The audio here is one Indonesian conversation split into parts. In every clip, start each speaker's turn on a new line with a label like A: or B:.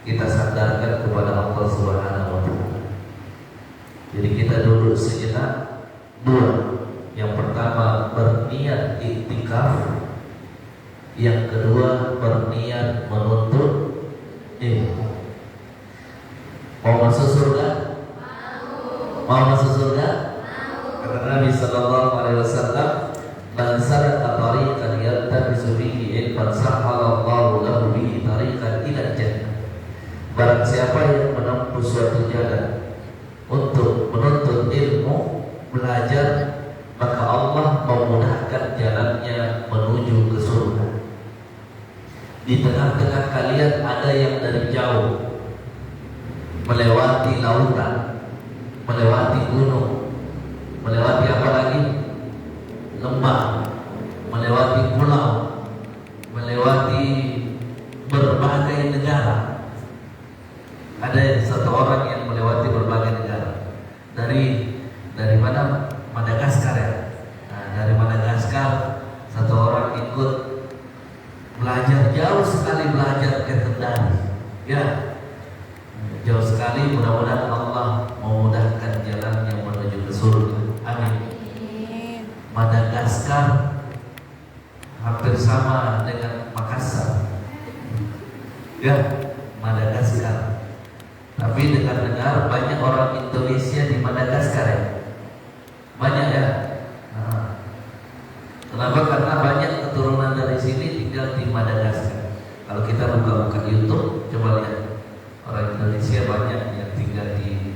A: kita sandarkan kepada Allah Subhanahu wa taala. Jadi kita duduk sejenak. Dua, yang pertama berniat iktikaf, yang kedua berniat menuntut ilmu. Mau masuk surga? Mau masuk surga? Kata Nabi sallallahu alaihi wasallam, "Man salaka tariqan yaltamisu bihi ilman sahhalallahu lahu bihi tariqan ila jannah." Barang siapa yang menempuh suatu jalan untuk menuntut ilmu, belajar, maka Allah memudahkan jalannya menuju ke surga. Di tengah-tengah kalian ada yang dari jauh melewati lautan, melewati gunung, melewati apa lagi? Lembah, melewati pulau, melewati berbagai negara. Ada satu orang yang melewati berbagai negara. Dari mana? Madagaskar ya. Nah, dari Madagaskar satu orang ikut belajar jauh sekali, belajar ke Kendari. Ya, jauh sekali. Mudah-mudahan Allah memudahkan jalannya menuju ke surga. Amin. Madagaskar hampir sama dengan Makassar. Ya, Madagaskar. Tapi dengar-dengar banyak orang Indonesia di Madagaskar ya. Banyak ya. Nah, kenapa? Karena banyak keturunan dari sini tinggal di Madagaskar. Kalau kita buka-buka YouTube, coba lihat orang Indonesia banyak yang tinggal di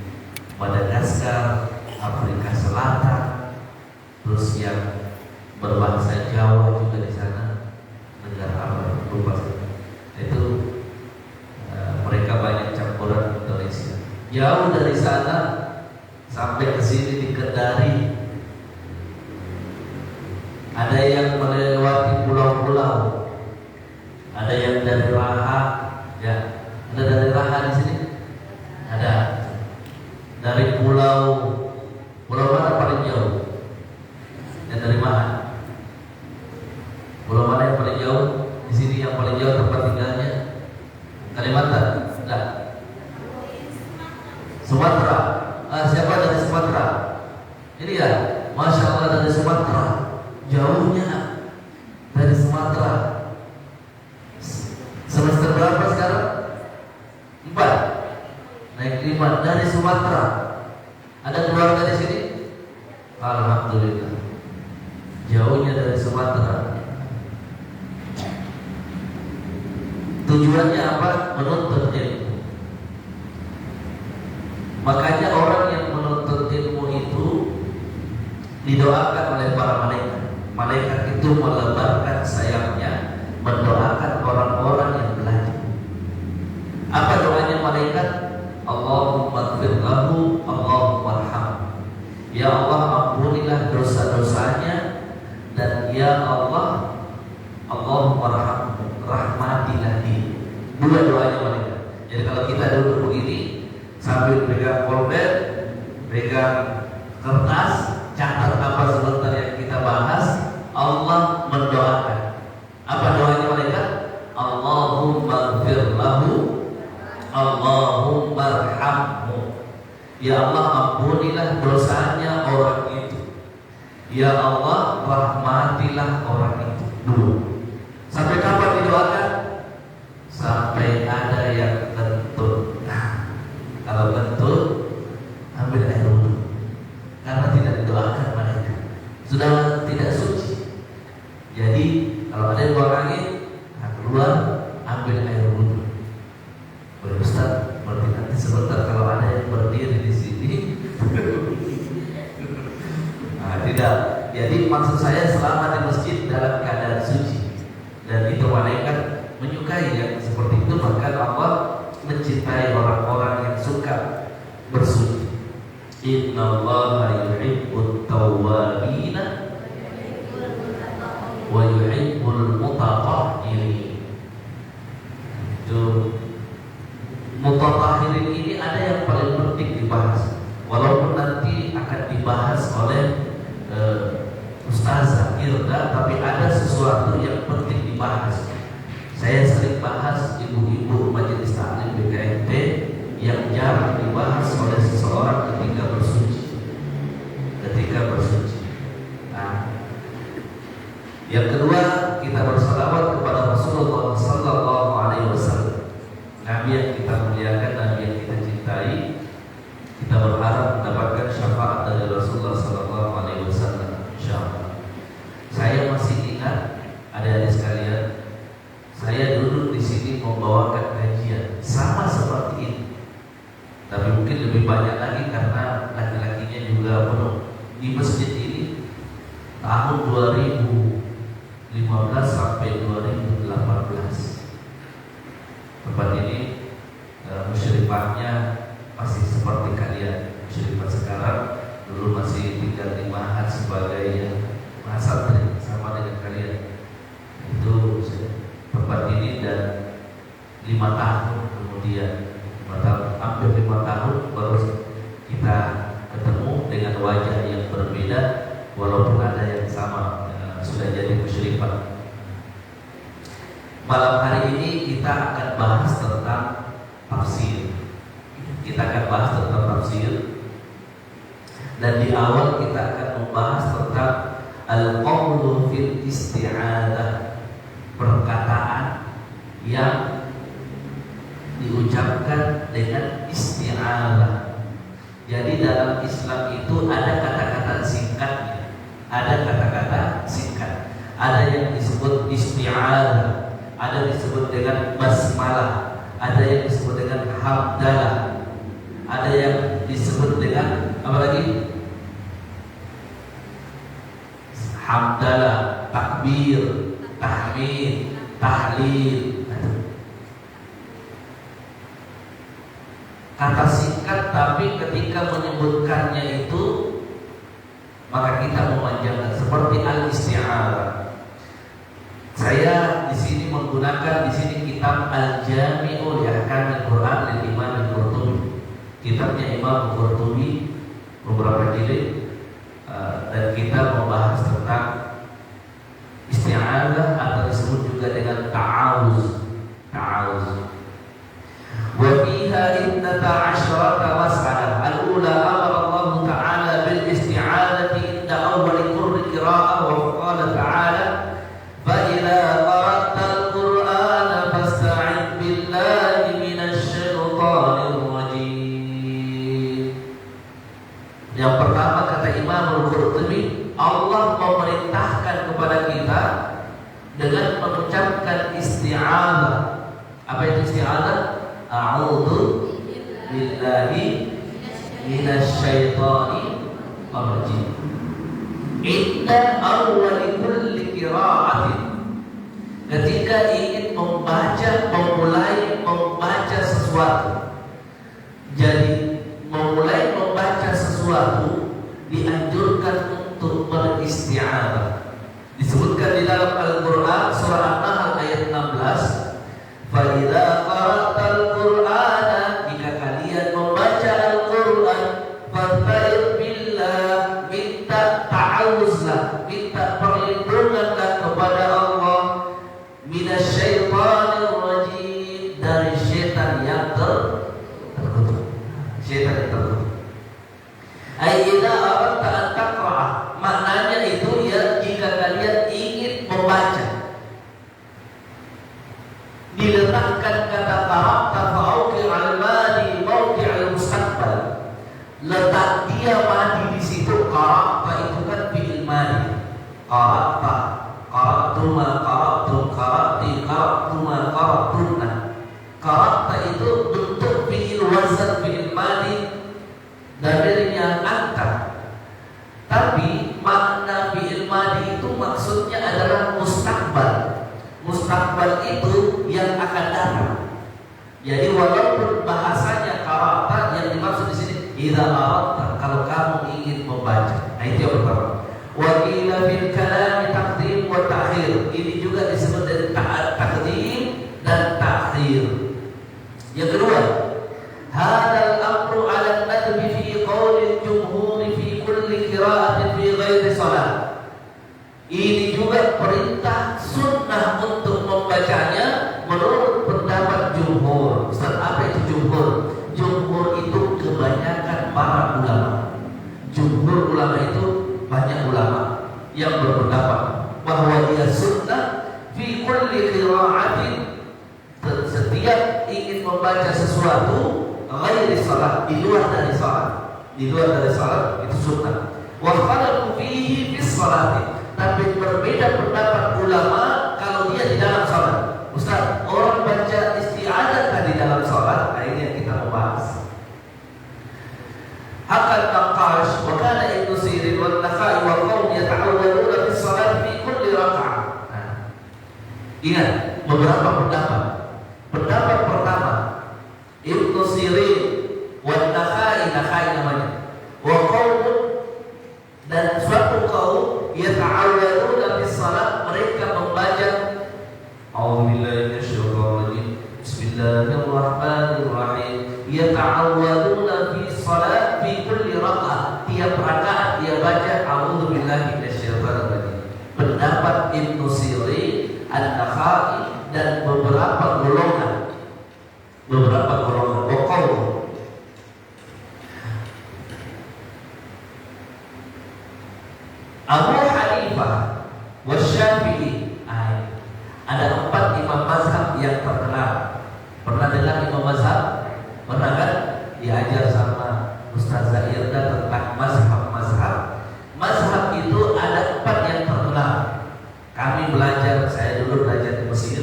A: Madagaskar, Afrika Selatan, terus yang berbahasa Jawa juga di sana. Negara apa? Lupa. Itu mereka banyak campuran Indonesia. Jauh dari sana sampai ke sini di Kendari. Ada yang melewati pulau-pulau, ada yang dari Raha, ya, ada dari Raha di sini, ada dari pulau mana paling jauh? Yang dari mana? Pulau mana yang paling jauh? Di sini yang paling jauh tempat tinggalnya Kalimantan, enggak? Sumatera. Siapa dari Sumatera? Ini ya, Masya Allah dari Sumatera. Jauhnya dari Sumatera. Semester berapa sekarang? 4. Naik 5 dari Sumatera. Ada keluarga di sini? Alhamdulillah. Jauhnya dari Sumatera. Tujuannya apa? Menuntut ilmu. Makanya orang yang menuntut ilmu itu didoakan oleh para malaikat. Malaikat itu melebarkan sayapnya mendoakan orang-orang yang belajar. Apa doanya malaikat? Allahumma ighfir lahu, Allahumma arhamhu. Ya Allah, ampunilah dosa-dosanya, dan ya Allah, Allahumma arhamhu, rahmatilah dia. Dua doanya malaikat. Jadi kalau kita duduk begini sambil pegang folder, pegang kertas, catat apa sebentar yang kita bahas, Allah mendoakan. Apa doanya malaikat? Allahumma ighfir lahu, Allahumma arhamhu. Ya Allah, ampunilah dosanya orang itu. Ya Allah, rahmatilah orang itu. Dua. Sampai kapan didoakan? Sampai ada yang kentut. Nah, kalau kentut, ambil air wudhu. Karena tidak didoakan malaikat, sudah tidak suci. Jadi kalau ada yang buang angin, keluar, ambil air wudhu. Boleh Ustaz, berarti nanti sebentar kalau ada yang berdiri di sini. Nah, tidak. Jadi maksud saya selama di masjid dalam keadaan suci, dan itu malaikat menyukai yang seperti itu. Maka Allah mencintai orang-orang yang suka bersuci. Innallaha yuhibbut tawwabina wa yuhibbul mutatahhirin. Itu mutatahhirin ini ada yang paling penting dibahas. Walaupun nanti akan dibahas oleh Ustazah Irda, tapi ada sesuatu yang penting dibahas. Saya sering bahas ibu-ibu majelis taklim BKR Yang kedua, kita bersalawat kepada Rasulullah sallallahu alaihi wasallam. Nabi yang kita muliakan, Nabi yang kita cintai. Kita berharap mendapatkan syafaat dari Rasulullah sallallahu alaihi wasallam insyaallah. Saya masih ingat, adik-adik sekalian, saya duduk di sini membawakan kajian sama seperti ini. Tapi mungkin lebih banyak lagi karena laki-lakinya juga penuh di masjid ini tahun 2015 sampai 2018. Tempat ini musyrifahnya masih seperti kalian. Musyrifah sekarang dulu masih tinggal di Mahat sebagai mahasantri sama dengan kalian. Itu tempat ini dan 5 tahun kemudian, hampir 5 tahun baru kita ketemu dengan wajah yang berbeda, walaupun ada yang sama, sudah jadi musyrifah. Malam hari ini kita akan bahas tentang tafsir. Kita akan bahas tentang tafsir. Dan di awal kita akan membahas tentang al-qawlu fil isti'adah, perkataan yang diucapkan dengan isti'adah. Jadi dalam Islam itu ada kata-kata singkatnya, ada kata-kata singkat. Ada yang disebut isti'adah, ada disebut dengan basmalah, ada yang disebut dengan hamdalah, ada yang disebut dengan apa lagi? Hamdalah, takbir, tahmid, tahlil. Kata singkat, tapi ketika menyebutkannya itu maka kita memanjangkan, seperti al-isti'arah. Saya di sini menggunakan kitab Al-Jami'u li Ahkamil Quran lil Imam Al-Qurtubi. Kitabnya Imam Al-Qurtubi beberapa jilid, dan kita membahas tentang isti'adah atau disebut juga dengan ta'awuz. Wa fiha 12 mas'alah. Al-ula amara Allah Ta'ala bil isti'adati inda awwal kulli qira'ah wa qala ta'ala fa idza qara'tal qur'ana fasta'id billahi minasy syaithanir rajim. Yang pertama kata Imam Al-Qurtubi, Allah memerintahkan kepada kita dengan mengucapkan isti'adzah. Apa itu isti'adzah? A'udzu billahi minasy syaithanir rajim. Inda awwal kulli qira'atin. Ketika ingin memulai membaca sesuatu. Jadi memulai membaca sesuatu dianjurkan untuk beristi'adzah. Disebutkan di dalam Al-Qur'an surah An-Nahl ayat 16, fa idza qara'tal qur'ana, jika kalian membaca Al-Qur'an, fasta'id billah, minta ta'awuzlah, minta perlindunganlah kepada Allah, minasyaitonir rajim, dari syaitan yang terkutuk. Syaitan yang terkutuk. Aidza aradta an taqra'ah, maknanya itu ya, jika kalian ingin membaca. Diletakkan kata qara'ta fa'uqi al-madi mawqi' al-mustaqbal. Letak dia madi di situ. Qara'ta itu kan fi'il madi. Qara'ta, qara'tuma, qara'tum, qara'ti, qara'tuma, qara'tunna. Qara'ta itu bentuk fi'il wazan fi'il madi, dhamirnya anta. Tapi makna fi'il madi itu maksudnya adalah mustaqbal. Mustaqbal itu yang akan datang. Jadi walaupun bahasanya qara'ta, yang dimaksud di sini idza aradta, kalau kamu ingin membaca. Nah itu yang pertama. Wa qila fil kalam taqdim wa ta'khir. Ini juga disebut dari taqdim dan ta'khir. Yang kedua, hadzal amru 'ala an-nadbi fi qawli al-jumhur fi kulli qira'atin fi ghairi shalah. Ini juga perintah sunnah untuk membacanya menurut pendapat jumhur. Ustaz, apa itu jumhur? Jumhur itu kebanyakan para ulama. Jumhur ulama itu banyak ulama yang berpendapat bahwa dia setiap ingin membaca sesuatu ghairi salat, di luar dari salat itu sunnah. Wa khalafu fihi bis salati, tapi berbeda pendapat ulama kalau dia di dalam salat. Ustaz, orang baca isti'adzah di dalam salat, ini yang kita membahas. Akan naqash wa kana Ibnu Sirin wal Nakhai wa qaum yata'awwaduna bis salat fi kulli raka'ah. Ingat beberapa pendapat. Pendapat pertama, Ibnu Sirin wal Nakhai namanya, wa qaum, dan suatu kaum yata'awwaduna bis salat, mereka membaca A'udzubillahi minasyaitonir rajim. Bismillahirrahmanirrahim. Yata'awwaduna fi salat fi kulli raka'ah. Tiap rakaat dia baca A'udzubillahi minasyaitonir rajim. Pendapat Ibnu Sirin, An-Nakhai dan beberapa golongan. Qaul. Abu Hanifah wa Syafi'i. Ada 4 imam mazhab yang terkenal. Pernah dengar imam mazhab? Pernah kan? Diajar sama Ustazah Irda tentang mazhab. Mazhab itu ada 4 yang terkenal. Kami belajar, saya dulu belajar di Mesir.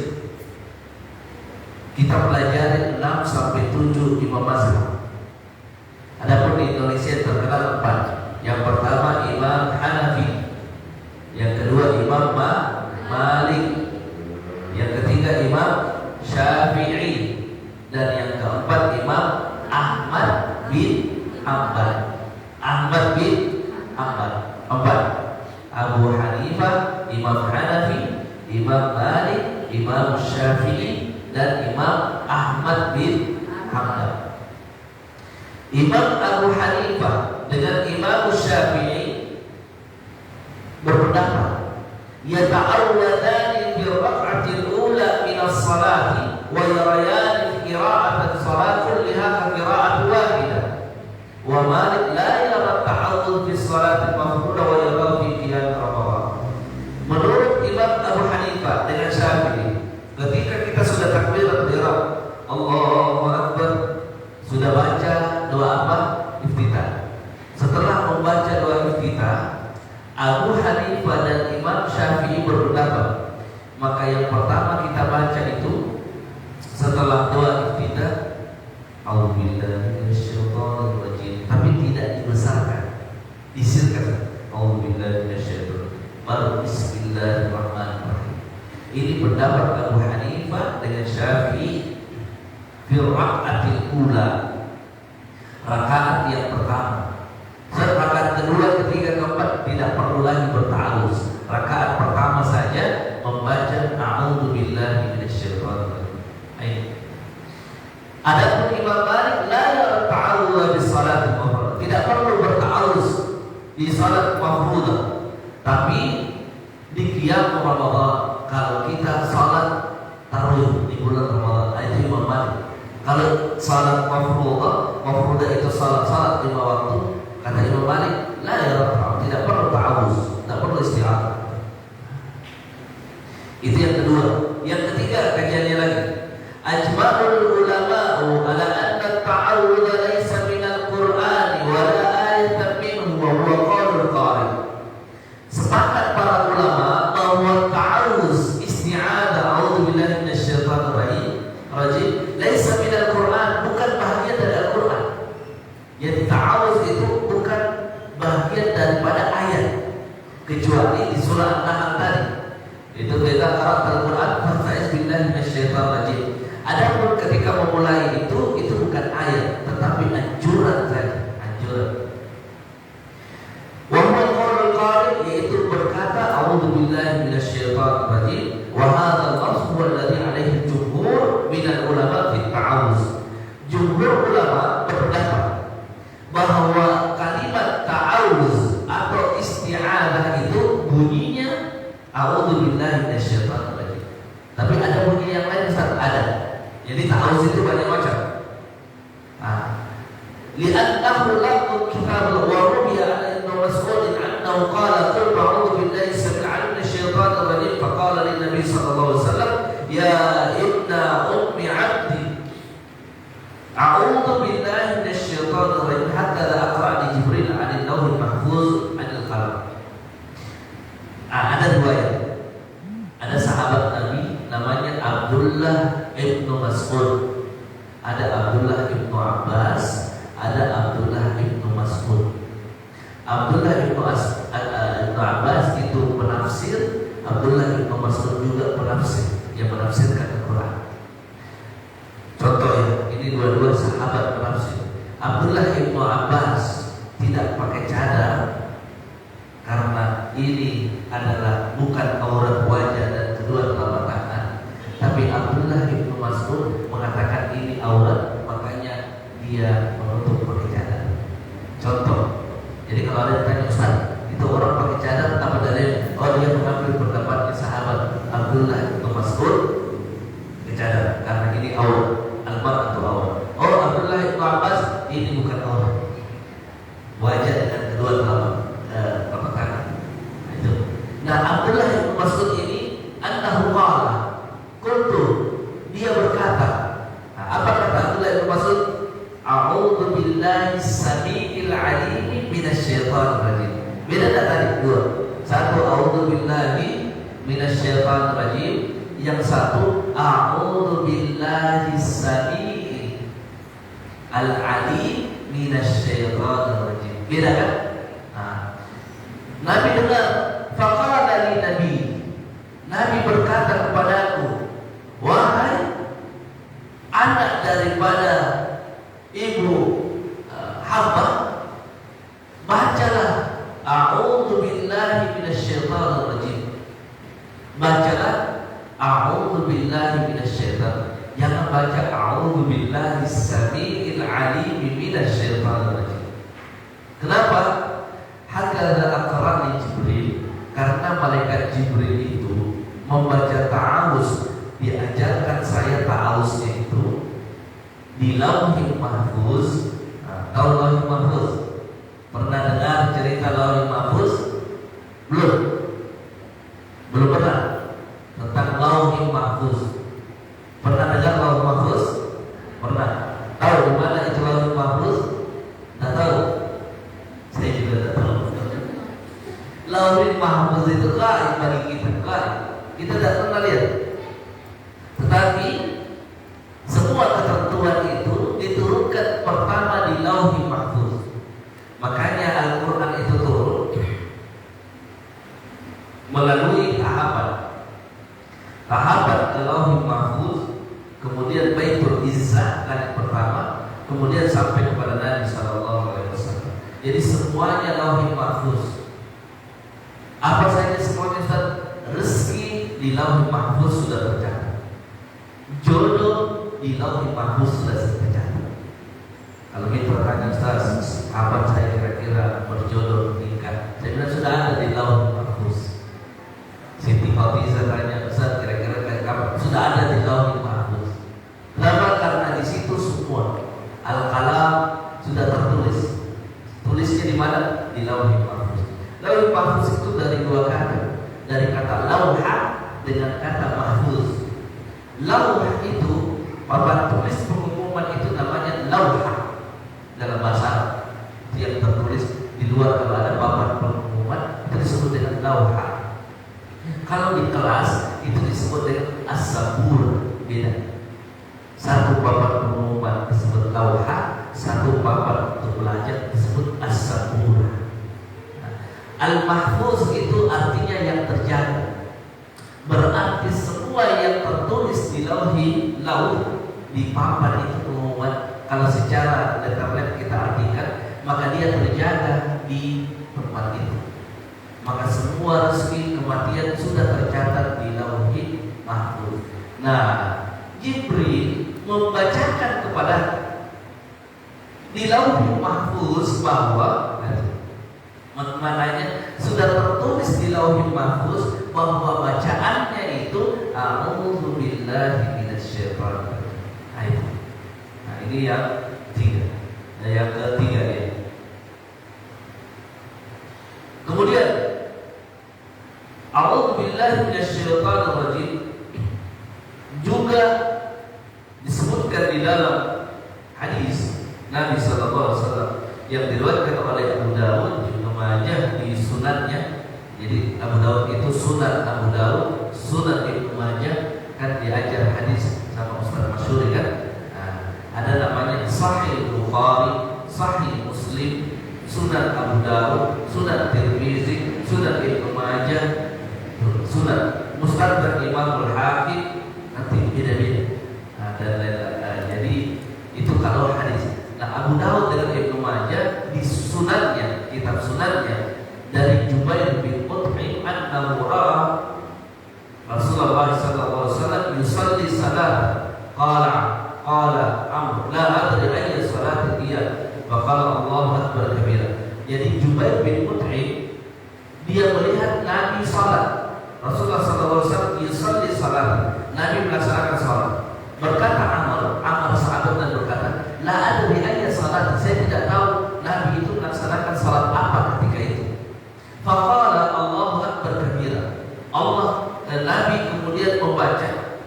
A: Kita pelajari 6 sampai 7 imam mazhab. Adapun di Indonesia terkenal 4. Yang pertama Imam Hanafi, yang kedua Imam Malik, yang ketiga Imam Syafi'i, dan yang keempat Imam Ahmad bin Hanbal. 4. Abu Hanifah, Imam Hanafi, Imam Malik, Imam Syafi'i, dan Imam Ahmad bin Hanbal. Imam Abu Hanifah dengan Imam Syafi'i berpendapat yata'awwadani fi rak'atil ula min as-salati wa yarayani qira'at as-salat kullaha ka qira'at wahidah. Wa Malik la yara ta'awwud fi as-salati mafruḍah wa yara fi qiyam Ramadan. Menurut Imam Abu Hanifah dengan Syafi'i, ketika kita sudah takbiratul ihram, Allahu Akbar, sudah baca doa apa? Iftitah. Setelah membaca doa iftitah, Abu Hanifah dan Imam Syafi'i berpendapat, maka yang pertama kita baca itu setelah doa iftitah, A'udzubillahi minasyaitonir rajim, tapi tidak dibesarkan, disirkan. A'udzubillahi minasyaitonir rajim. Bismillahirrahmanirrahim. Ini pendapat Abu Hanifah dengan Syafi'i. Fil rak'atil ula, rakaat yang pertama. Rakaat kedua, ketiga, keempat tidak perlu lagi berta'awuz. Rakaat pertama saja membaca A'udzubillahi minasyaitonir rajim. Adapun Imam Malik la yata'awwaz bis salat mafruḍah, tidak perlu berta'awuz di salat mafruḍah. Tapi di qiyam Ramadan, kalau kita salat tarawih di bulan Ramadan, itu Imam Malik. Kalau salat mafruḍah itu salat 5 waktu, kata Imam Malik, la yarfa', tidak perlu ta'awuz, tidak perlu isti'adzah. Itu yang kedua. Yang ketiga, kajiannya lagi. Ajma'ul ulama'u ala anna at-ta'awudz laysa min al-Qur'an wa la ayatan minhu wa huwa qaulul qari. Sepakat para ulama bahwa ta'awuz, isti'adzah, a'udzubillahi minasyaitonir rajim, laysa min al-Qur'an, bukan bahagian dari Al-Qur'an. Jadi ta'awuz itu bukan bahagian daripada ayat, kecuali di surah An-Nahl tadi. Itu kita karat Al-Quran, fasta'idz billahi minasyaitonir rajim. Adapun ketika memulai itu bukan ayat, tetapi anjuran saja, anjuran. Wa huwa qaulul qari, yaitu berkata a'udzubillahi minasyaitonir rajim. Wa hadzal lafz huwa alladhi 'alaihi jumhur minal ulama fi ta'awuz. Jumhur ulama berpendapat bahwa kalimat ta'awuz atau isti'adzah itu bunyinya a'udzubillahi minasyaitonir rajim. Tapi ada bunyi yang lain, Ustaz? Ada. Jadi ta'awuz itu banyak macam. Li'annahu lafdhu kitab wa rubiya an Ibnu Mas'ud annahu qala qul a'udzu billahi samil 'alim minasyaitonir rajim, faqala lin nabi sallallahu alaihi wasallam ya ibna ummi 'abdi Ada Abdullah ibnu Abbas, ada Abdullah ibnu Mas'ud. Abdullah ibnu Abbas itu penafsir, Abdullah ibnu Mas'ud juga penafsir yang menafsirkan Al-Quran. Contoh ya, ini dua-dua sahabat penafsir. Abdullah ibnu Abbas tidak pakai cadar karena ini adalah bukan aurat wajah dan kedua telapak tangan. Tapi Abdullah ibnu Mas'ud mengatakan ini aurat, makanya dia menutup pakai cadar. Contoh, jadi kalau ada yang tanya, Ustaz, itu orang pakai cadar apa dalilnya? Oh, dia mengambil pendapatnya sahabat Abdullah ibnu Mas'ud pakai cadar karena ini aurat, al-mar atau aurat. Oh, Abdullah ibnu Abbas ini bukan aurat, wajah dengan kedua telapak tangan. Itu. Nah, Abdullah ibnu Mas'ud ini annahu qala qultu, dia berkata, nah, apa kata Abdullah ibnu Mas'ud? A'udzu billahi samiil alim minasyaitonir rajim. Beda tak tadi dua. Satu a'udzu billahi minasyaitonir rajim, yang satu a'udzu billahi samiil al-alim minasyaitonir rajim. Beda kan? Nah, Nabi dengar, faqala li Nabi. Nabi berkata kepadaku, wahai anak daripada ibu Habbah, bacalah a'udzu billahi minasyaitonir rajim. Bacalah a'udzu billahi minasyaitan. Jangan baca a'udzu billahi samiil alim minasyaitonir rajim. Kenapa? Hakadha aqra'ani Jibril, karena malaikat Jibril itu membaca ta'awuz, diajarkan saya ta'awuznya itu di Lauhil Mahfuz. Nah, tahu Lauhil Mahfuz? Pernah dengar cerita Lauhil Mahfuz? Belum? Belum pernah? Tentang Lauhil Mahfuz. Pernah dengar Lauhil Mahfuz? Pernah. Tahu di mana itu Lauhil Mahfuz? Tidak tahu? Saya juga tidak tahu. Lauhil Mahfuz itu gaib bagi kita, gaib. Kita tidak pernah lihat. Tetapi semua ketentuan itu diturunkan pertama di Lauhil Mahfuz. Makanya Al-Quran itu turun melalui tahapan ke Lauhil Mahfuz, kemudian Baitul Izzah kali pertama, kemudian sampai kepada Nabi Sallallahu Alaihi Wasallam. Jadi semuanya Lauhil Mahfuz. Apa saja semuanya, Ustaz? Rezeki di Lauhil Mahfuz sudah tercatat. Jodoh di Lauhil Mahfuz sudah tercatat. Kalau kita tanya, Ustaz, apa saya kira-kira berjodoh nikah? Saya bilang sudah ada di Lauhil Mahfuz. Siti Khadijah tanya, Ustaz, kira-kira kayak kapan? Sudah ada di Lauhil Mahfuz. Kenapa? Karena di situ semua al-qalam sudah tertulis. Tulisnya di mana? Di Lauhil Mahfuz. Lauhil Mahfuz itu dari dua kata, dari kata lauha dengan kata mahfuz. Lauha itu papan tulis pengumuman, itu namanya lauha dalam bahasa Arab. Yang tertulis di luar, kalau ada papan pengumuman itu disebut dengan lauha. Kalau di kelas itu disebut dengan as-sabur. Beda. Satu papan pengumuman disebut lauha, satu papan untuk belajar disebut as-sabur. Al-Mahfuz itu artinya yang terjaga. Berarti semua yang tertulis di lauh di papan itu pengumuman, kalau secara literal kita artikan, maka dia terjaga di tempat itu. Maka semua rezeki kematian sudah tercatat di Lauhil Mahfuz. Nah, Jibril membacakan kepada di Lauhil Mahfuz bahwa maknanya sudah tertulis di Lauhil Mahfuz bahwa bacaannya itu a'udzu billahi minasyaitonir rajim. Nah, ini yang ketiga. Nah, yang ketiga ya. Kemudian a'udzu billahi minasyaitonir rajim juga disebutkan di dalam hadis Nabi sallallahu alaihi wasallam yang diriwayatkan oleh Abu Dawud, Ibnu Majah di sunannya. Jadi Abu Dawud itu sunan Abu Dawud, sunan Ibnu Majah, kan diajar hadis sama Ustaz Masyhur kan. Nah, Sahih Bukhari, Sahih Muslim, Sunan Abu Dawud, Sunan Tirmizi, Sunan Ibnu Majah, Sunan Mustadrak Imam Al-Hakim, nanti beda-beda. Dan lain-lain. Jadi itu kalau hadis. Nah, Abu Dawud dengan Ibnu Majah di sunannya, kitab sunannya, dari Jubair bin Mut'im annahu ra'a Rasulullah sallallahu alaihi wasallam yusalli salat qala Amr la adri ayya salat hiya wa qala Allahu akbar kabira. Jadi Jubair bin Mut'im dia melihat Nabi salat. Rasulullah sallallahu alaihi wasallam yusalli salat. Nabi melaksanakan salat. Berkata Amr sahabat dan berkata, la adri ayya salat, saya tidak tahu Nabi itu melaksanakan salat apa ketika itu. Faqala Allahu akbar kabira. Allah dan Nabi kemudian membaca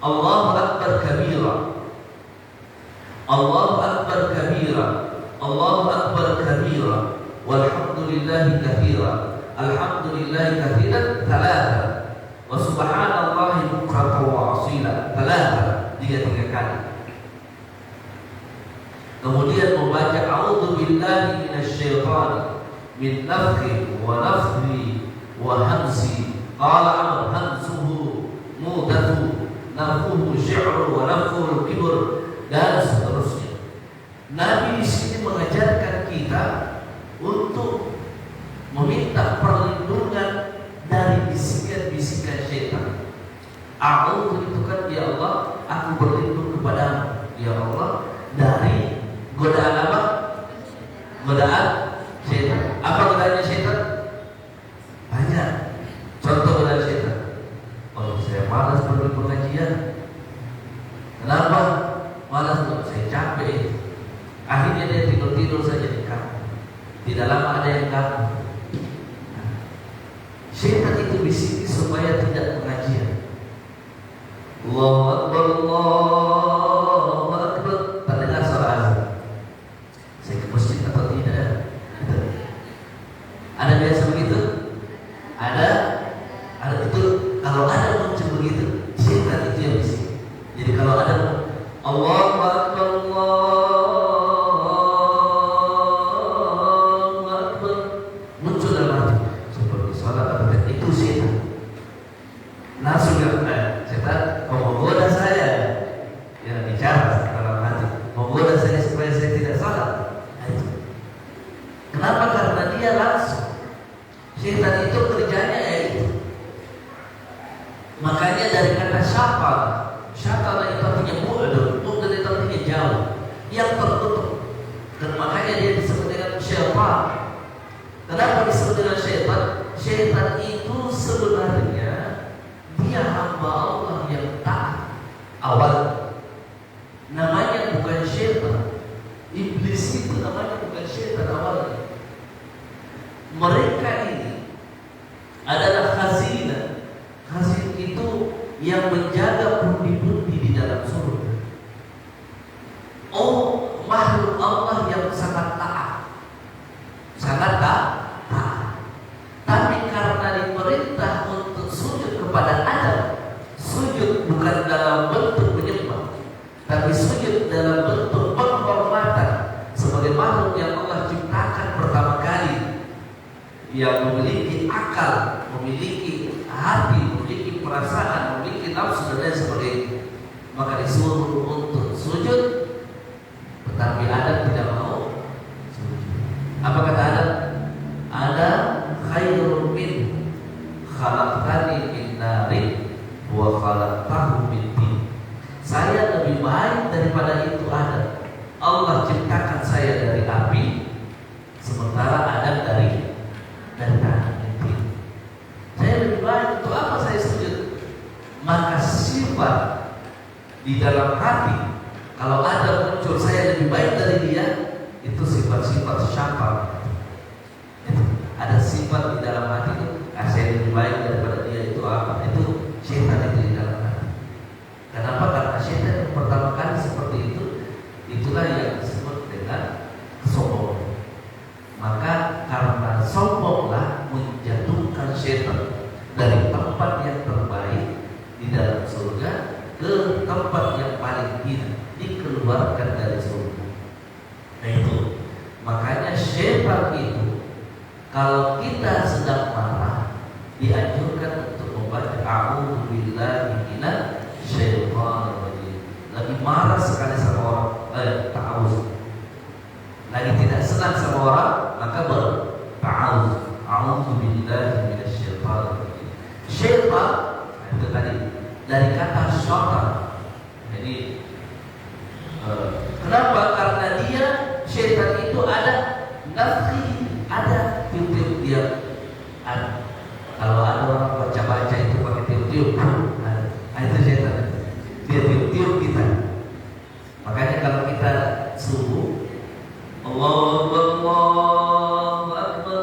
A: Allahu akbar kabira. Allahu akbar kabira. Allahu akbar kabira. Walhamdulillahi katsira. Alhamdulillahi katsiran thalatha. Wa subhanallahi bukratan wa asila thalatha, tiga kali. Kemudian membaca a'udzu billahi minasyaitonir min nafthi wa nafthi wa hamzi. Qala Amr hamzuhu mudatu nafhuhu syi'ru wa nafhuhu kibr, dan seterusnya. Nabi di sini mengajarkan kita untuk meminta perlindungan dari bisikan-bisikan syaitan. A'udzu itu kan, ya Allah, aku berlindung kepadamu, ya Allah, dari godaan apa? Godaan syaitan. Apa godaannya syaitan? Banyak. Contoh godaan syaitan. Oh, saya malas pergi pengajian. Kenapa? Malas, saya capek. Akhirnya dia tidur saja di kamar. Tidak lama ada yang ganggu. Syaitan itu bisik supaya tidak pengajian. Allahu Akbar, Allahu Akbar. Tak dengar suara azan. Saya ke masjid atau tidak? Ada biasa begitu? Ada itu. Kalau ada muncul begitu, syaitan itu yang bisik. Jadi kalau ada Allahu Akbar, Allahu Akbar, muncul dalam hati seperti salat atau itu syaitan. Langsung setan menggoda saya, ya bicara dalam hati, menggoda saya supaya saya tidak salat. Kenapa? Karena dia langsung. Syaitan itu kerjanya itu. Makanya dari kata syafal itu artinya bu'dun itu artinya jauh, yang tertutup. Dan makanya dia disebut dengan syaitan. Kenapa disebut dengan syaitan? Syaitan itu sebenarnya dia hamba Allah yang taat awal. Namanya bukan syaitan. Iblis itu namanya bukan syaitan awalnya. Mereka ini adalah khazinah. Khazin itu yang menjaga pundi-pundi di dalam surga. Oh, makhluk Allah yang sangat taat. Sangat taat. Tapi karena diperintah untuk sujud kepada Adam, sujud bukan dalam bentuk menyembah, tapi sujud dalam bentuk penghormatan sebagai makhluk yang Allah ciptakan pertama kali, yang memiliki akal, memiliki hati, memiliki perasaan, memiliki nafsu dan lain sebagainya. Maka disuruh untuk sujud, tetapi Adam tidak mau sujud. Apa kata Adam? Ada khairun min khalaqtani min narin wa khalaqtahu min tin. Saya lebih baik daripada itu Adam. Allah ciptakan saya dari api, sementara Adam dari tanah. Saya lebih baik, untuk apa saya sujud? Maka sifat di dalam hati, kalau ada muncul saya lebih baik dari dia, itu sifat-sifat syafal. Ada sifat di dalam hati itu, saya lebih baik daripada dia, itu apa? Itu syaitan itu di dalam hati. Kenapa? Karena syaitan yang pertama kali seperti itu, itulah yang disebut dengan sombong. Maka karena sombonglah menjatuhkan syaitan dari tempat yang terbaik di dalam surga ke tempat yang paling hina, dikeluarkan dari surga. Kalau kita sedang marah, dianjurkan untuk membaca a'udzubillahi minasyaitonir rajim. Lagi marah sekali sama orang, ta'awuz. Lagi tidak senang sama orang, maka ta'awuz. A'udzubillahi minasyaitonir rajim. Syaitan itu tadi dari kata syaitan. Jadi kenapa? Karena dia syaitan itu ada nafsi, ada tiup-tiup dia. Kalau ada orang baca-baca itu pakai tiup-tiup, itu syaitan. Dia tiup-tiup kita. Makanya kalau kita subuh, Allahu Akbar,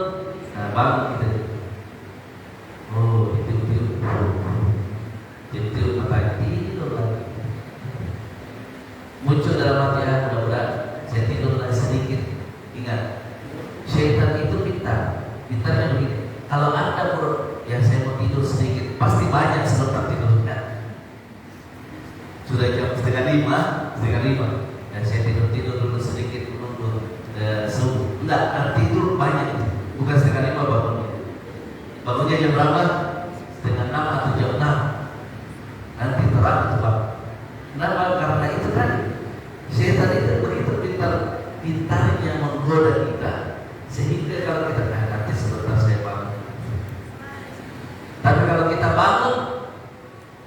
A: nah bangun kita. Oh, tiup-tiup mata tidur lagi. Muncul dalam hati, mudah-mudahan saya tidur lagi sedikit. Ingat, syaitan itu pintarnya begini. Kalau anda ya saya mau tidur sedikit, pasti banyak sebentar tidurnya. Sudah jam setengah lima, dan saya tidur dulu sedikit menunggu subuh. Enggak, tidur banyak, bukan setengah lima bangunnya jam berapa? Setengah 6 atau jam 6. Nanti terang itu Pak. Kenapa? Karena itu kan syaitan itu begitu pintarnya menggoda kita, sehingga kalau kita nanti sebentar saya bangun. Tapi kalau kita bangun,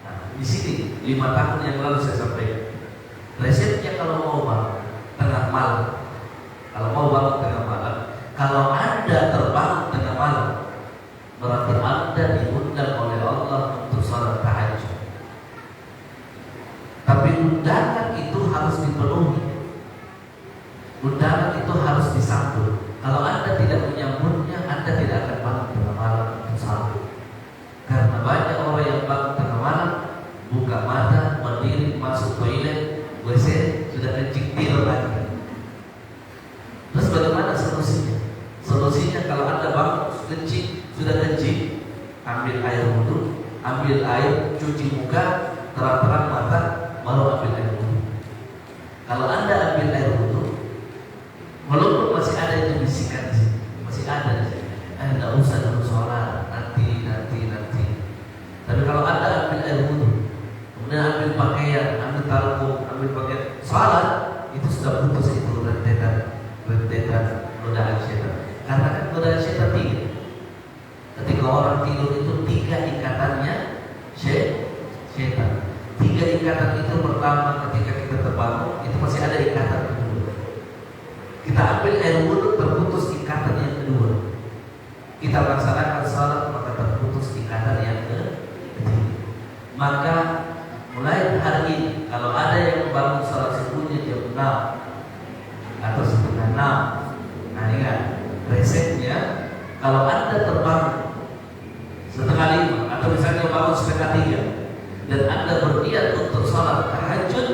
A: nah, di sini 5 tahun yang lalu saya sampaikan resepnya kalau mau bangun tengah malam. Kalau mau bangun tengah malam, kalau anda terbangun tengah malam, berarti anda diundang oleh Allah untuk salat tahajud. Tapi undangan itu harus dipenuhi. Undangan itu harus disambut. Kalau anda tidak menyambutnya, anda tidak akan bangun tengah malam untuk salat. Karena banyak orang yang bangun tengah malam, buka mata, berdiri, masuk toilet, WC, sudah kencing tidur lagi. Terus bagaimana solusinya? Solusinya kalau anda bangun sudah kencing, ambil air wudhu, ambil air, cuci muka, terang-terang mata, baru ambil air wudhu. Kalau anda ambil air wudhu, walaupun masih ada yang bisikan di sini, masih ada di sini, tidak usah dulu sholat, nanti. Tapi kalau anda ambil air wudhu, kemudian ambil pakaian, ambil taluk, ambil pakaian, sholat, itu sudah putus itu rentetan godaan syaitan. Karena kan godaan syaitan 3. Ketika orang tidur itu 3 ikatannya syaitan. 3 ikatan itu pertama ketika kita terbangun, itu masih ada ikatan kedua. Kita ambil air wudhu, terputus ikatan yang kedua. Kita laksanakan salat, maka terputus ikatan yang ketiga. Maka mulai hari ini, kalau ada yang bangun salat subuhnya jam 6 atau setengah 6, nah ingat resepnya, kalau anda terbangun setengah 5 atau misalnya bangun setengah 3 dan anda berniat untuk salat tahajud,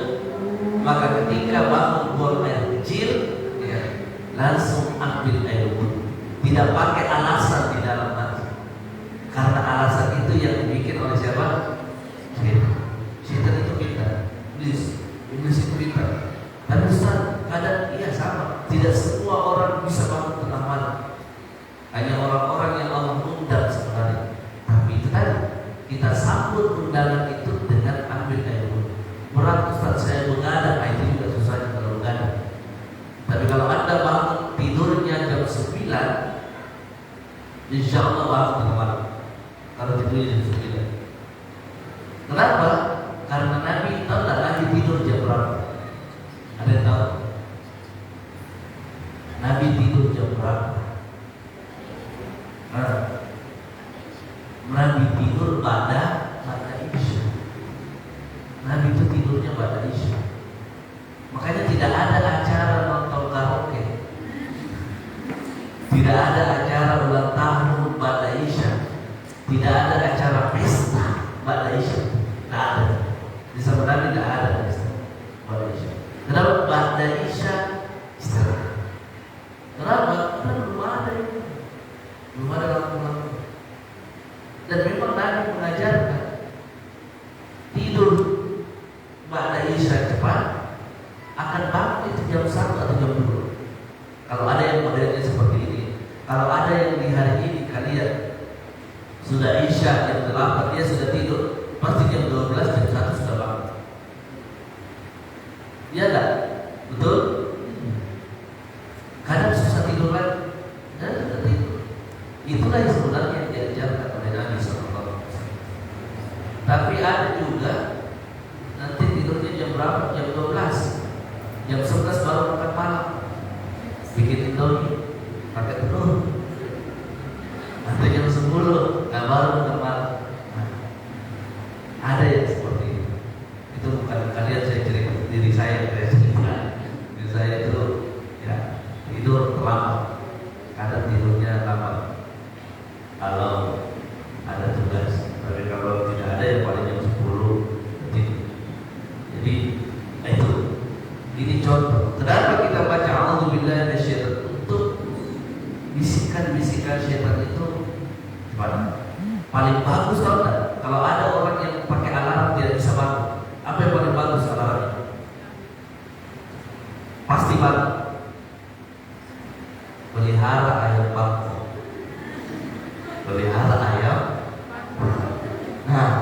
A: maka ketika bangun buang air kecil, ya, langsung ambil air wudhu. Tidak pakai alasan di dalam hati, karena alasan itu yang dibikin oleh siapa? Syaitan itu pintar, iblis itu pintar. Dan Ustaz, kadang iya sama, tidak semua orang bisa bangun tengah malam. Hanya orang-orang yang Allah undang sebenarnya. Tapi itu tadi, kita sambut undangan itu dengan ambil air wudhu. Berat Ustaz, saya begadang, itu juga susahnya kalau begadang. Tapi kalau anda bangun tidurnya jam 9, insya Allah bangun tengah malam. Kalau tidurnya jam 9. Kenapa? Karena Nabi tahu tak lagi tidur jam berapa? Ada yang tahu? Nabi tidur jam berapa? Nabi tidur pada Isya. Nabi itu tidurnya pada Isya. Makanya tidak ada acara nonton karaoke, tidak ada acara ulang tahun pada Isya, tidak ada acara pesta pada Isya. Tidak ada. Di zaman Nabi tidak ada pesta pada Isya. Kenapa pada Isya istirahat? Kenapa? Karena belum ada itu, belum ada lampu-lampu. Dan memang Nabi mengajarkan tidur pada Isya cepat, akan bangun itu jam 1 atau jam 2. Kalau ada yang modelnya seperti ini, kalau ada yang di hari Betul? Kadang susah tidur lagi dan tidak tidur. Itulah yang sebenarnya yang diajarkan oleh Nabi SAW. Tapi ada juga nanti tidurnya jam berapa? Jam 12, jam 11 baru makan malam, bikin indomie pakai telur. Nanti jam 10 baru makan malam. Nah, ada yang seperti itu. Itu bukan kalian, saya cerita diri saya diri saya itu ya tidur terlambat, kadang tidurnya lambat kalau ada tugas, tapi kalau tidak ada ya paling jam 10 tidur. Jadi itu ini contoh kenapa kita baca a'udzubillahi minasyaitonir untuk bisikan-bisikan syaitan itu paling bagus. Tahu nggak? Kalau ada orang yang pakai alarm tidak bisa bangun, apa yang paling bagus alarm? Pasti bangun. Pelihara ayam bangkok, pelihara ayam. Nah,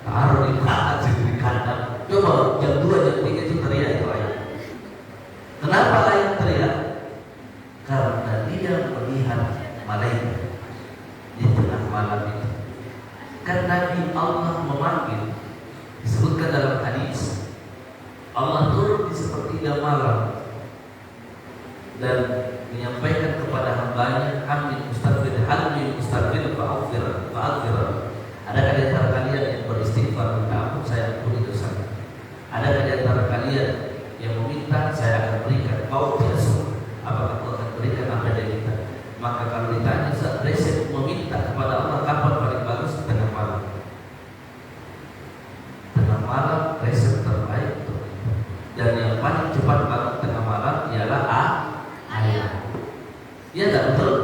A: taruh di belakang di kandang. Coba jam 2 jam 3 itu teriak itu ayam. Kenapa ayam teriak? Karena dia melihat malaikat di tengah malam itu. Kan Nabi Allah memanggil, disebutkan dalam hadis, Allah turun di sepertiga malam dan menyampaikan kepada hambanya, hamil mustaghfir fa'aghfir. Adakah di antara kalian yang beristighfar minta ampun, saya ampuni dosa. Adakah di antara kalian yang meminta, saya akan berikan. Kau tidak suka, apakah kau akan berikan apa yang dia minta? Maka kalau ditanya resep meminta kepada Allah kapan paling bagus? Tengah malam. Tengah malam resep terbaik untuk kita. Dan yang paling cepat bangun tengah malam ialah ayam. Iya tak betul?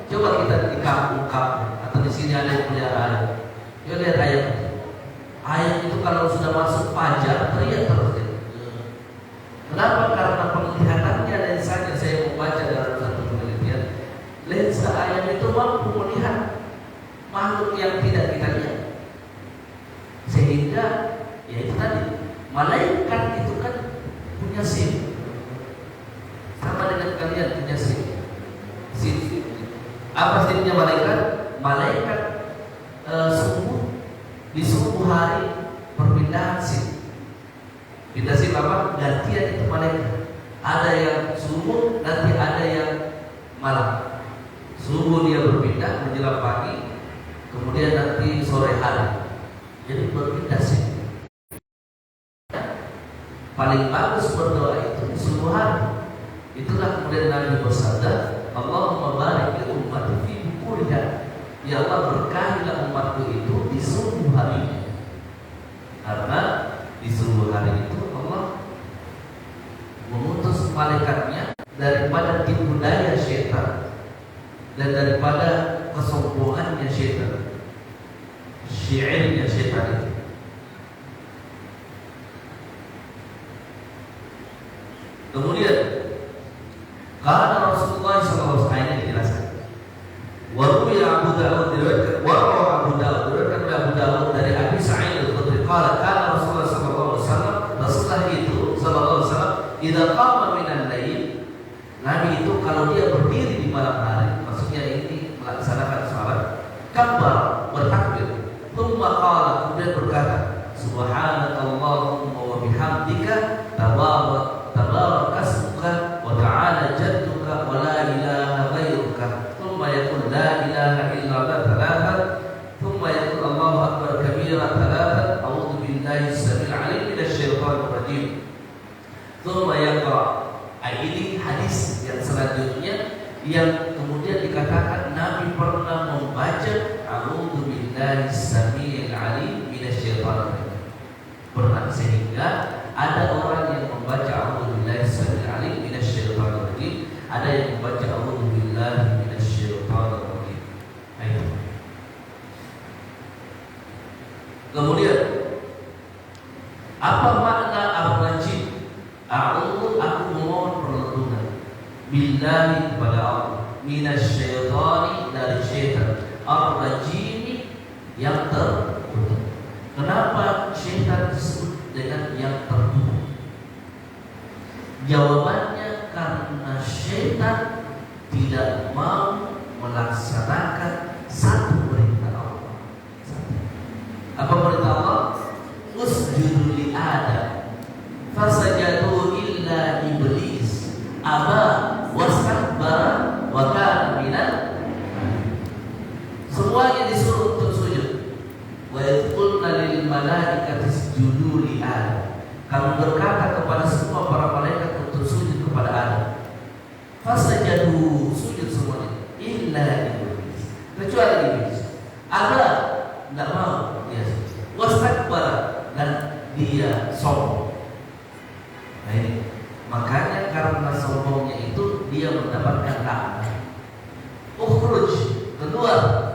A: Coba kita di kampung-kampung atau di sini ada yang pelihara ayam. Coba lihat ayam. Ayam itu kalau sudah masuk fajar teriak terus. Kenapa? Karena penglihatannya lensanya, saya membaca dalam satu penelitian, lensa ayam itu mampu melihat makhluk yang tidak kita lihat. Sehingga ya itu tadi, malaikat itu kan punya SIM. Sama dengan kalian punya SIM. Apa SIM-nya malaikat? Malaikat di subuh hari perpindahan SIM. Pindah SIM apa? Gantian itu malaikat. Ada yang subuh, nanti ada yang malam. Subuh dia berpindah menjelang pagi, kemudian nanti sore hari. Jadi berpindah SIM. Paling bagus berdoa itu di subuh hari. Itulah kemudian Nabi bersabda, Allahumma barik li ummati fi bukuriha. Ya Allah, berkahilah umatku itu di subuh harinya. Karena di subuh hari itu Allah mengutus malaikatnya daripada tipu daya syaitan dan daripada kesombongannya syaitan, syiirnya syaitan itu. Kemudian karena Rasulullah SAW ini dijelaskan. Waruya Abu Dawud diriwayatkan, Abu Dawud dari Abi Sa'id al-Khudri qala kana Rasulullah SAW, Rasulullah itu sallallahu alaihi wasallam, idza qama minal lail, Nabi itu kalau dia berdiri di malam hari, maksudnya ini melaksanakan salat, kabar bertakbir, thumma qala, kemudian berkata, subhanakallahumma wa bihamdika tabarak asmuka wa ta'ala jadduka wa la ilaha ghairuka. Thumma yaqul la ilaha illa anta thalathan. Thumma yaqul Allahu akbar kabira thalathan. A'udzu billahi as-sami'il 'alim minasy syaithanir rajim. Thumma yaqra. Ini hadis yang selanjutnya yang kemudian dikatakan Nabi pernah membaca a'udzu billahi as-sami'il 'alim minasy syaithanir rajim. Pernah, sehingga ada orang yang membaca a'udzubillahi as-sami'il 'alim minasyaitonir rajim, ada yang membaca a'udzubillahi minasyaitonir rajim. Ayo. Kemudian apa makna ar-rajim? A'udzu, aku memohon perlindungan, billahi kepada Allah, minasyaitani, dari syaitan, ar-rajim yang terkutuk. Kenapa syaitan disebut dengan yang terkutuk? Jawabannya karena syaitan tidak mau melaksanakan satu perintah Allah. Apa perintah Allah? Usjudu li Adam fasajadu illa iblis aba wastakbara wa kana minal. Semuanya disuruh untuk sujud. Wa idh qulna lil malaikati isjudu li Adam. Kami berkata kepada semua para malaikat untuk sujud kepada Adam. Fasajadu, sujud semuanya. Illa iblis, kecuali iblis. Ada tidak mau dia sujud. Wastakbara, dan dia sombong. Nah ini, makanya karena sombongnya itu dia mendapatkan laknat. Ukhruj, keluar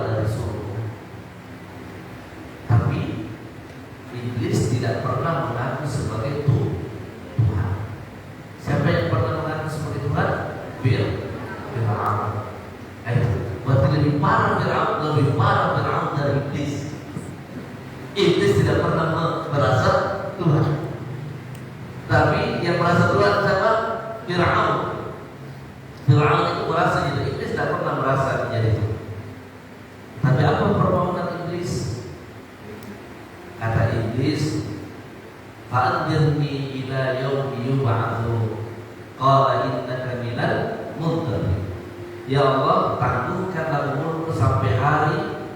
A: dari surga. Tapi iblis tidak pernah mengaku sebagai Tuhan. Siapa yang pernah mengaku sebagai Tuhan? Fir'aun. Berarti lebih parah Fir'aun dari iblis. Iblis tidak pernah merasa Tuhan. Tapi yang merasa Tuhan siapa? Fir'aun. Fir'aun itu merasa jadi iblis, tidak pernah merasa menjadi Tuhan. Tapi apa permohonan iblis? Kata iblis, fa'anzirni ila yaumi yub'atsun. Qala innaka minal munzirin. Ya Allah, tangguhkanlah umurku sampai hari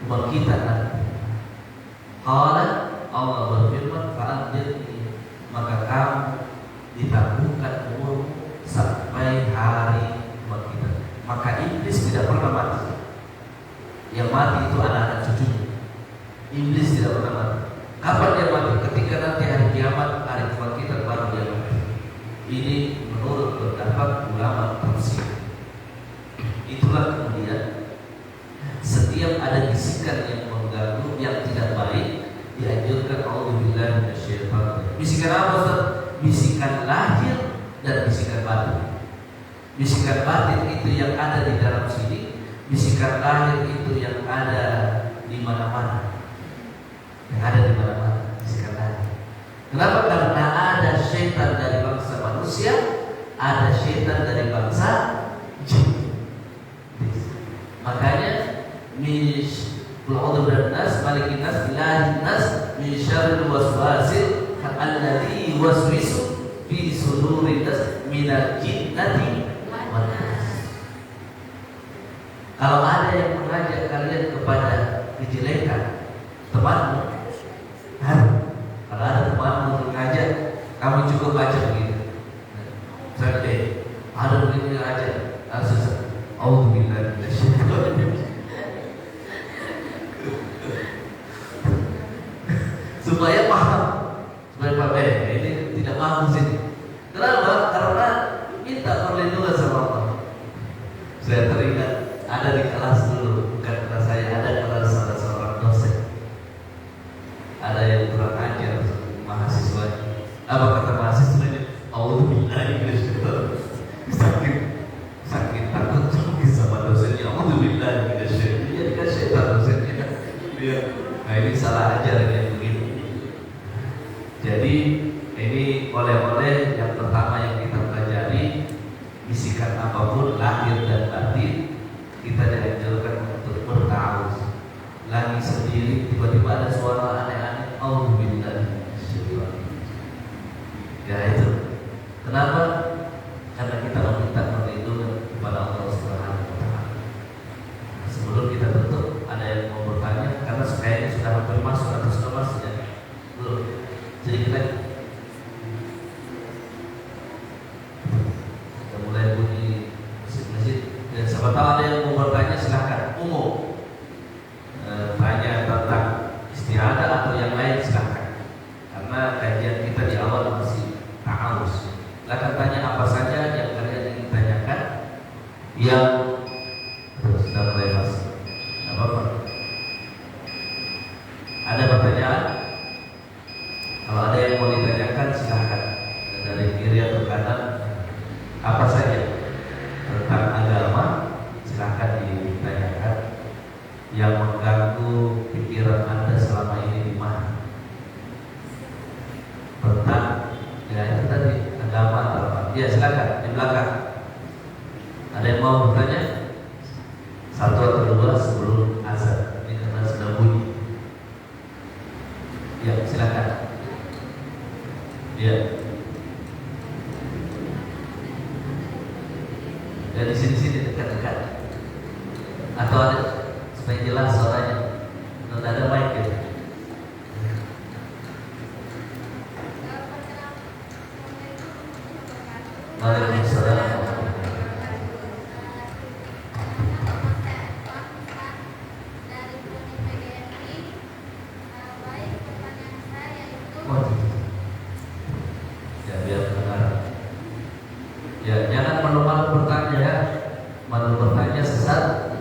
A: kebangkitan nanti. Qala, Allah berfirman, fa'anzirni, maka kamu ditangguhkan umurmu sampai hari kebangkitan. Maka iblis tidak pernah mati. Yang mati itu anak-anak cucunya. Iblis tidak pernah mati. Kapan dia mati? Ketika nanti hari kiamat, hari kebangkitan baru dia mati. Ini menurut pendapat ulama tafsir. Itulah kemudian setiap ada bisikan yang mengganggu, yang tidak baik, dianjurkan auzubillahi minasyaitonir. Bisikan apa Ustaz? Bisikan lahir dan bisikan batin. Bisikan batin itu yang ada di dalam sini, bisikan lahir itu yang ada di mana-mana. Yang ada di mana-mana, bisikan lahir. Kenapa? Karena ada syaitan dari bangsa manusia, ada syaitan dari bangsa jin. Makanya Qul'udzubillahinas malikinas ilahinas min syarril waswasil alladzi yuwaswisu fi sudurin nas minal jinnati wan nas. Kalau ada yang mengajak kalian kepada kejelekan, temanmu, kalau ada temanmu mengajak, kamu cukup baca begitu. Saya ada begini aja, auzubillahi minasyaitonir. Supaya paham, ini tidak paham sini. Kenapa? Karena minta perlindungan sama Allah. Saya teringat ada di kelas dulu, bukan kelas saya, ada kelas salah seorang dosen. Ada yang kurang ajar mahasiswa. Apa kata mahasiswanya? Auzubillahi minasyaitonir. Sakit takut sama dosennya. Auzubillahi minasyaitonir. Jadi kan syaitan dosennya. Nah ini salah ajar yang begini. Jadi ini oleh-oleh yang pertama yang kita pelajari, bisikan apapun lahir dan batin kita dianjurkan untuk bertawuz. Lagi sendiri tiba-tiba ada suara aneh-aneh, auzubillahi minasyaitonir. Ya itu. Kenapa? Karena kita meminta perlindungan kepada Allah Subhanahu wa taala. Sebelum kita tutup, ada yang mau bertanya karena kayaknya sudah hampir masuk atau sudah masuk ya? Belum. Jadi kita mulai bunyi masjid-masjid. Dan siapa tahu ada yang mau bertanya, silakan umum. Tanya tentang istiadah atau yang lain silakan. Karena kajian kita di awal masih ta'arus. Silakan tanya apa saja yang kalian ingin tanyakan. Yang sudah mulai masuk. Apa-apa. Ada pertanyaan? Kalau ada yang mau ditanyakan silahkan dari kiri atau kanan, apa saja tentang agama silahkan ditanyakan. Ya silakan di belakang. Ada yang mau bertanya? Satu atau dua sebelum azan. Ini karena sudah bunyi. Ya silakan. Ya. Ya di sini dekat-dekat. Atau ada supaya jelas suaranya. Kalau ada mic ya. Waalaikumsalam. Ya biar benar. Ya jangan malu-malu bertanya ya. Malu bertanya sesat.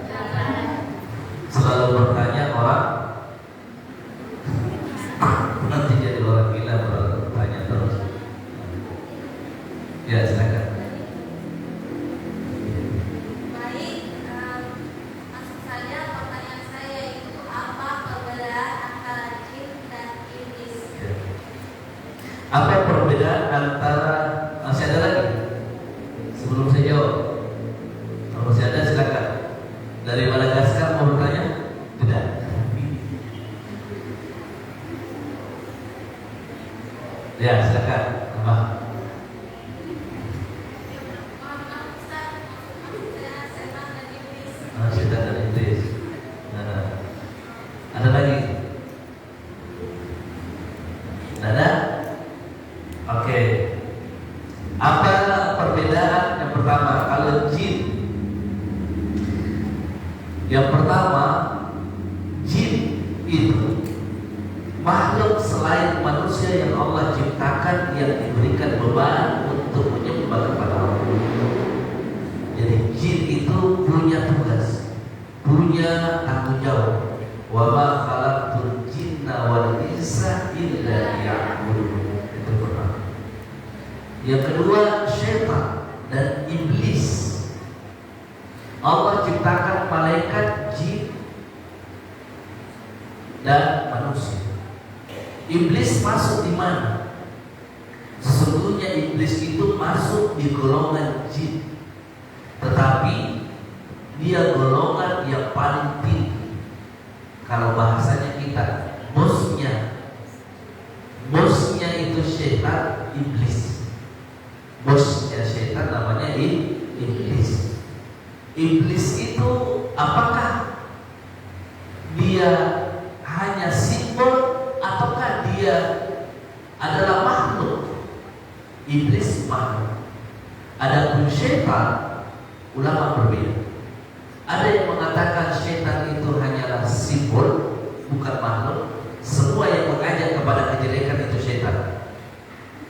A: Selalu bertanya orang nanti jadi orang gila kalau bertanya terus. Ya silakan.
B: Baik, maksud saya pertanyaan saya itu apa perbedaan antara jin dan iblis?
A: Ya. Apa perbedaan antara masih ada lagi? Sebelum saya jawab, kalau masih ada silakan. Dari Madagaskar mau bertanya? Tidak. Ya silakan. Apa? Setan dan iblis. Nah, ada lagi? Ada? Oke. Apa perbedaan yang pertama? Kalau jin, yang pertama, jin itu makhluk selain manusia yang Allah ciptakan yang diberikan beban untuk menyembah kepada Allah. Jadi jin itu punya tugas, punya tanggung jawab. Wa ma khalaqtul jinna wal insa illa liya'budun. Itu pertama. Yang kedua, syaitan dan iblis. Allah ciptakan malaikat, jin dan manusia. Iblis masuk di mana? Sesungguhnya iblis itu masuk di golongan jin, tetapi dia golongan yang paling tinggi. Kalau bahasanya kita, bosnya itu syaitan, iblis. Bosnya syaitan namanya iblis. Iblis itu apakah dia hanya simbol ataukah dia adalah makhluk? Iblis makhluk. Adapun syaitan, ulama berbeda. Ada yang mengatakan syaitan itu hanyalah simbol, bukan makhluk. Semua yang mengajak kepada kejelekan itu syaitan.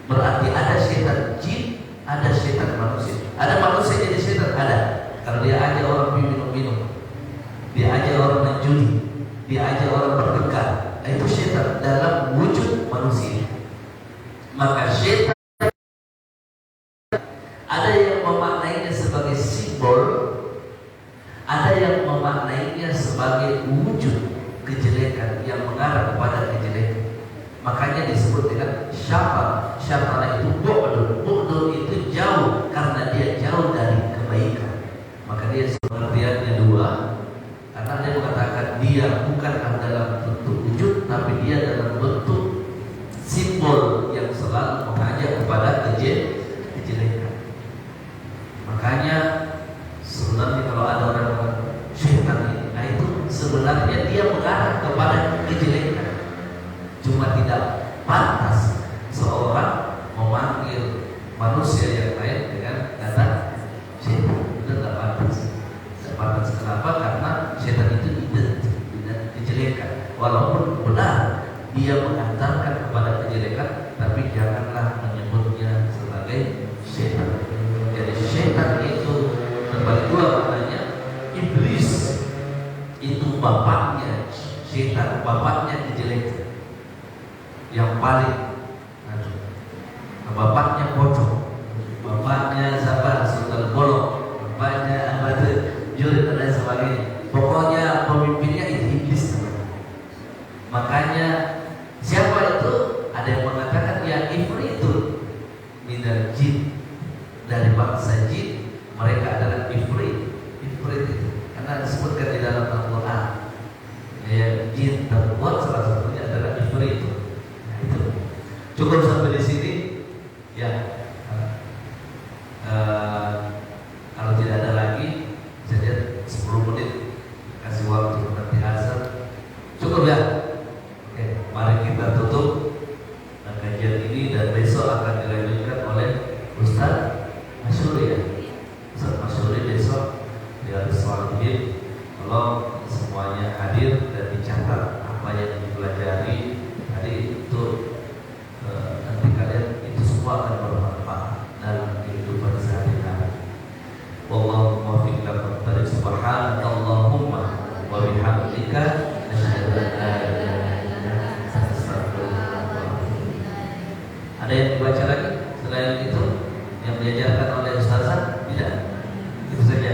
A: Berarti ada syaitan jin, ada syaitan manusia. Ada manusia jadi syaitan, ada. Kalau dia ajak orang minum-minum, dia ajak orang menjudi, dia ajak orang bertengkar, itu syaitan dalam wujud manusia. Maka syaitan ada yang memaknainya sebagai simbol, ada yang memaknainya sebagai wujud kejelekan yang mengarah kepada kejelekan. Makanya disebut dengan syaitan. Syaitan itu bu'dun itu jauh, karena dia jauh dari kebaikan. Maka dia pengertiannya dua, karena dia mengatakan dia bukan dalam bentuk wujud, tapi dia dalam bentuk simbol yang selalu mengajak kepada kejelekan. Makanya sebenarnya kalau ada orang mengatakan syaitan ini, nah itu sebenarnya dia mengarah kepada kejelekan. Cuma tidak pantas seorang memanggil manusia yang lain dengan kata syaitan. Itu tidak pantas. Tidak pantas. Kenapa? Karena syaitan itu identik dengan kejelekan. Walaupun benar dia mengantarkan kepada kejelekan, tapi janganlah menyebutnya sebagai syaitan. Jadi syaitan itu terbagi dua maknanya. Iblis itu bapaknya syaitan, bapaknya kejelekan yang paling bapaknya pocong, bapaknya siapa? Sultan Bolong, bapaknya apa itu Jurid dan lain sebagainya. Pokoknya pemimpinnya itu iblis. Makanya siapa itu? Ada yang mengatakan ya ifritun minal jin. dari bangsa jin, mereka adalah ifrit. Ifrit itu karena disebutkan di dalam Al-Quran, ya, jin terkuat salah satunya adalah ifrit itu. Nah, itu cukup sampai di sini ya. Kalau tidak ada lagi, saja 10 menit kasih waktu nanti asar. Cukup ya. Oke, mari kita tutup kajian ini dan besok akan dilanjutkan oleh Ustaz Masyuri ya. Ustaz Masyuri besok di Al-Salihin. Kalau semuanya hadir dan dicatat apa yang dipelajari tadi itu, nanti kalian itu semua akan bermanfaat dalam kehidupan sehari-hari. Wallahu muwaffiq ila aqwamit subhanakallahumma wa bihamdika asyhadu an la ilaha illa anta astaghfiruka wa atubu ilaik. Ada yang dibaca lagi selain itu yang diajarkan oleh ustazah? Tidak. Itu saja.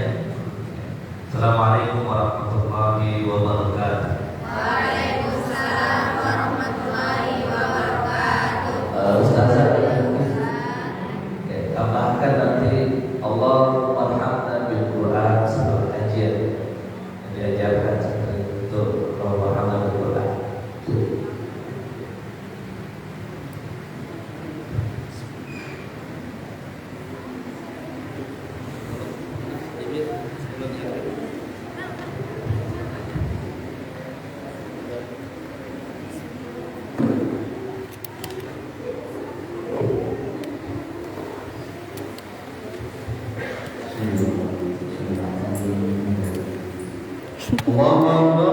A: Assalamualaikum warahmatullahi wabarakatuh.
B: Waalaikumsalam warahmatullahi wabarakatuh.
A: Ustazah, tambahkan nanti Allahumma arhamna bil Quran sebelum kajian yang diajarkan seperti itu. Allahumma arhamna bil Quran. Allahumma